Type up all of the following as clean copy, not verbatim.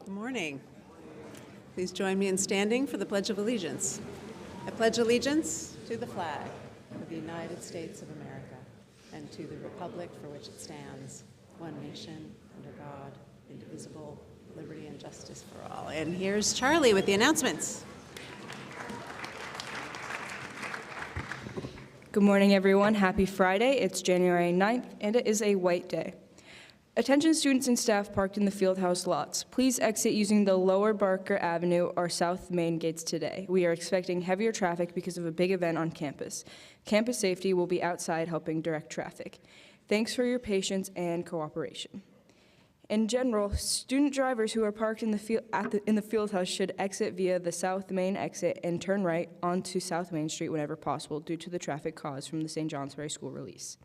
Good morning. Please join me in standing for the Pledge of Allegiance. I pledge allegiance to the flag of the United States of America and to the republic for which it stands, one nation, under God, indivisible, liberty and justice for all. And here's Charlie with the announcements. Good morning, everyone. Happy Friday. It's January 9th, and it is a white day. Attention students and staff parked in the Fieldhouse lots. Please exit using the Lower Barker Avenue or South Main gates today. We are expecting heavier traffic because of a big event on campus. Campus safety will be outside helping direct traffic. Thanks for your patience and cooperation. In general, student drivers who are parked in the Fieldhouse should exit via the South Main exit and turn right onto South Main Street whenever possible due to the traffic caused from the St. Johnsbury school release.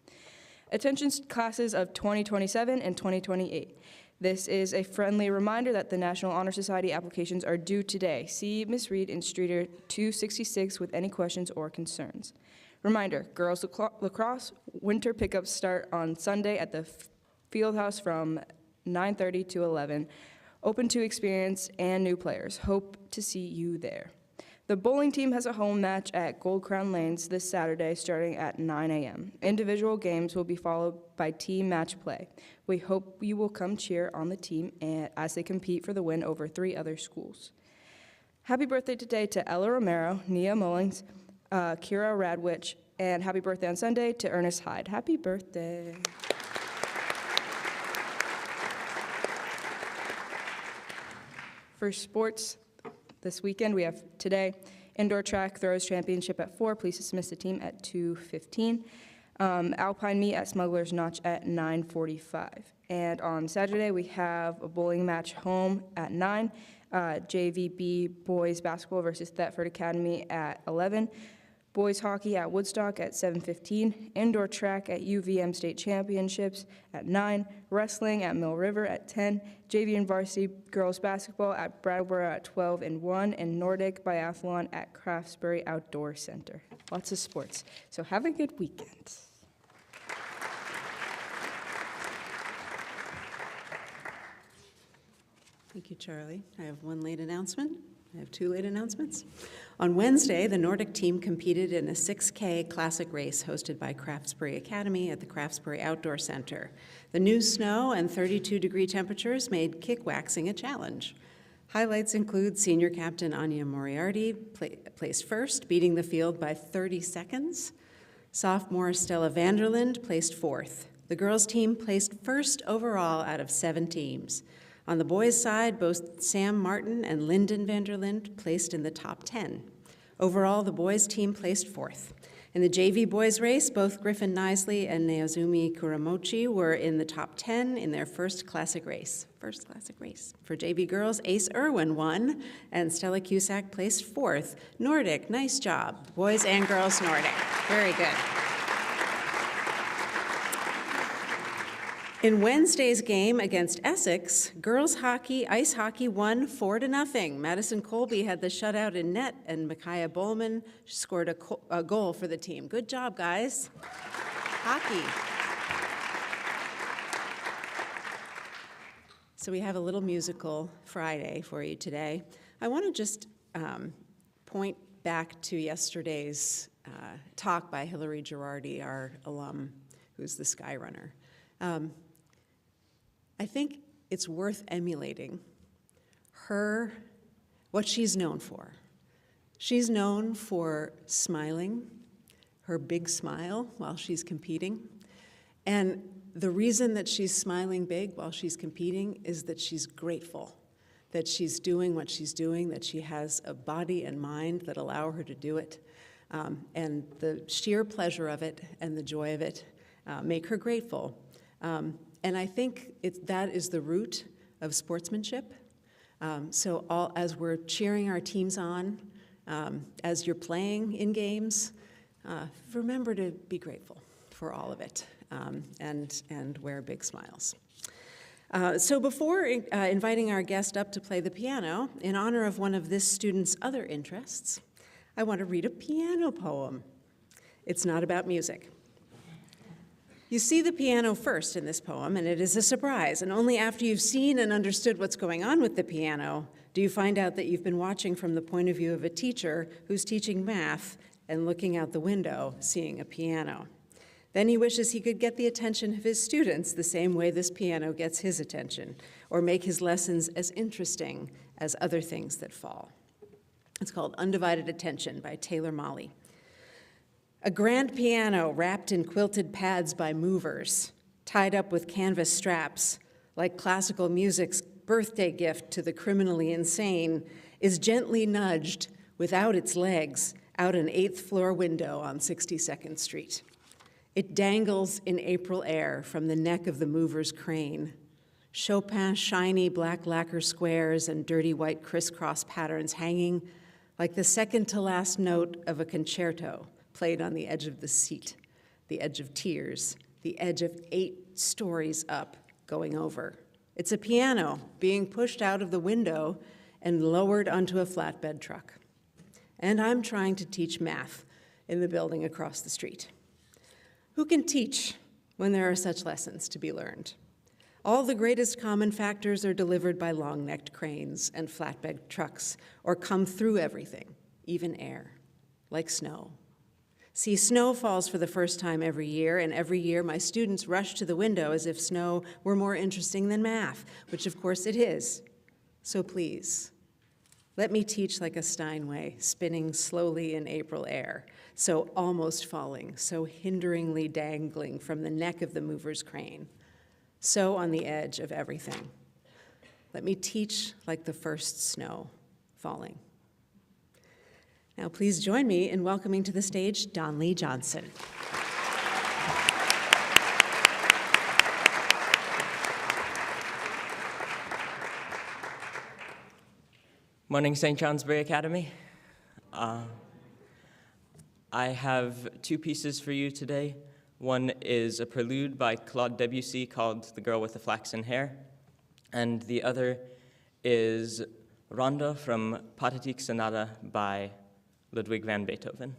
Attention classes of 2027 and 2028. This is a friendly reminder that the National Honor Society applications are due today. See Ms. Reed in Streeter 266 with any questions or concerns. Reminder, girls lacrosse winter pickups start on Sunday at the Fieldhouse from 9:30 to 11. Open to experienced and new players. Hope to see you there. The bowling team has a home match at Gold Crown Lanes this Saturday starting at 9 a.m. Individual games will be followed by team match play. We hope you will come cheer on the team as they compete for the win over 3 other schools. Happy birthday today to Ella Romero, Nia Mullings, Kira Radwich, and happy birthday on Sunday to Ernest Hyde. Happy birthday. For sports, this weekend, we have today indoor track throws championship at 4. Please dismiss the team at 2:15. Alpine meet at Smuggler's Notch at 9:45. And on Saturday, we have a bowling match home at 9. JVB boys basketball versus Thetford Academy at 11. Boys hockey at Woodstock at 7:15. Indoor track at UVM State Championships at 9. Wrestling at Mill River at 10. JV and varsity girls basketball at Brattleboro at 12 and 1. And Nordic biathlon at Craftsbury Outdoor Center. Lots of sports. So have a good weekend. Thank you, Charlie. I have one late announcement. I have 2 late announcements. On Wednesday, the Nordic team competed in a 6K classic race hosted by Craftsbury Academy at the Craftsbury Outdoor Center. The new snow and 32-degree temperatures made kick-waxing a challenge. Highlights include senior captain Anya Moriarty placed first, beating the field by 30 seconds. Sophomore Stella Vanderland placed 4th. The girls' team placed first overall out of 7 teams. On the boys' side, both Sam Martin and Lyndon Vanderlind placed in the top 10. Overall, the boys' team placed 4th. In the JV boys' race, both Griffin Nisley and Naozumi Kuramochi were in the top 10 in their first classic race. For JV girls, Ace Irwin won, and Stella Cusack placed 4th. Nordic, nice job. Boys and girls Nordic. Very good. In Wednesday's game against Essex, girls hockey, ice hockey won 4-0. Madison Colby had the shutout in net, and Micaiah Bowman scored a goal for the team. Good job, guys. Hockey. So we have a little musical Friday for you today. I want to just point back to yesterday's talk by Hillary Girardi, our alum, who's the Skyrunner. I think it's worth emulating what she's known for. She's known for smiling, her big smile while she's competing. And the reason that she's smiling big while she's competing is that she's grateful that she's doing what she's doing, that she has a body and mind that allow her to do it. And the sheer pleasure of it and the joy of it make her grateful. And I think that is the root of sportsmanship. So as we're cheering our teams on, as you're playing in games, remember to be grateful for all of it and wear big smiles. So before inviting our guest up to play the piano, in honor of one of this student's other interests, I want to read a piano poem. It's not about music. You see the piano first in this poem, and it is a surprise. And only after you've seen and understood what's going on with the piano do you find out that you've been watching from the point of view of a teacher who's teaching math and looking out the window, seeing a piano. Then he wishes he could get the attention of his students the same way this piano gets his attention, or make his lessons as interesting as other things that fall. It's called Undivided Attention by Taylor Mali. A grand piano wrapped in quilted pads by movers, tied up with canvas straps, like classical music's birthday gift to the criminally insane, is gently nudged without its legs out an 8th floor window on 62nd Street. It dangles in April air from the neck of the mover's crane. Chopin's shiny black lacquer squares and dirty white crisscross patterns hanging like the second to last note of a concerto played on the edge of the seat, the edge of tears, the edge of 8 stories up, going over. It's a piano being pushed out of the window and lowered onto a flatbed truck. And I'm trying to teach math in the building across the street. Who can teach when there are such lessons to be learned? All the greatest common factors are delivered by long-necked cranes and flatbed trucks, or come through everything, even air, like snow. See, snow falls for the first time every year, and every year my students rush to the window as if snow were more interesting than math, which of course it is. So please, let me teach like a Steinway, spinning slowly in April air, so almost falling, so hinderingly dangling from the neck of the mover's crane, so on the edge of everything. Let me teach like the first snow falling. Now, please join me in welcoming to the stage Don Lee Johnson. Morning, St. Johnsbury Academy. I have 2 pieces for you today. One is a prelude by Claude Debussy called The Girl with the Flaxen Hair, and the other is Rondo from Pathetique Sonata by Ludwig van Beethoven.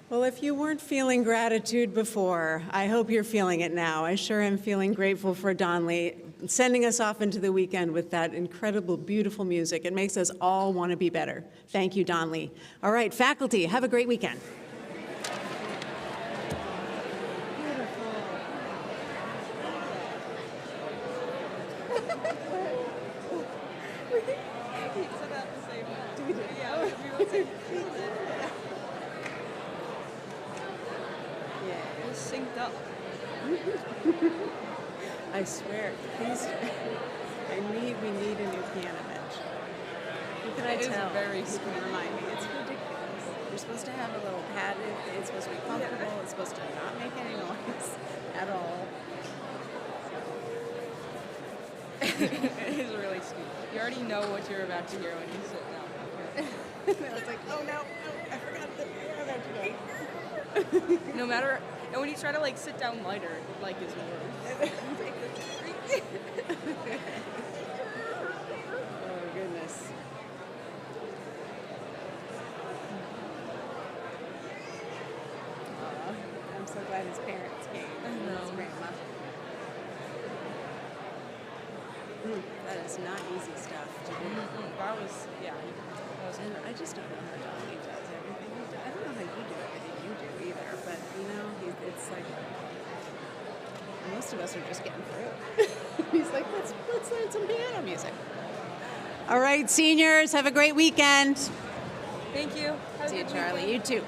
Well, if you weren't feeling gratitude before, I hope you're feeling it now. I sure am feeling grateful for Donley sending us off into the weekend with that incredible, beautiful music. It makes us all want to be better. Thank you, Donley. All right, faculty, have a great weekend. Synced up. I swear, please, we need a new piano bench. Who can I tell? very Who can remind me? It's ridiculous. You're supposed to have a little pad. It's supposed to be comfortable. It's supposed to not make any noise at all. It is really stupid. You already know what you're about to hear when you sit down. I was like, oh no, I forgot the piano bench. No matter, and when you try to like sit down lighter, like is worse. Oh goodness. I'm so glad his parents came. I know. His grandma. That is not easy stuff to do. That was, yeah. That was And I just don't know how Donnie does everything he does. I don't know how you do everything you do either, but you know, it's like most of us are just getting through. He's like, let's learn some piano music. All right, seniors, have a great weekend. Thank you. Have a See you, good Charlie. weekend. You too.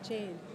Jade.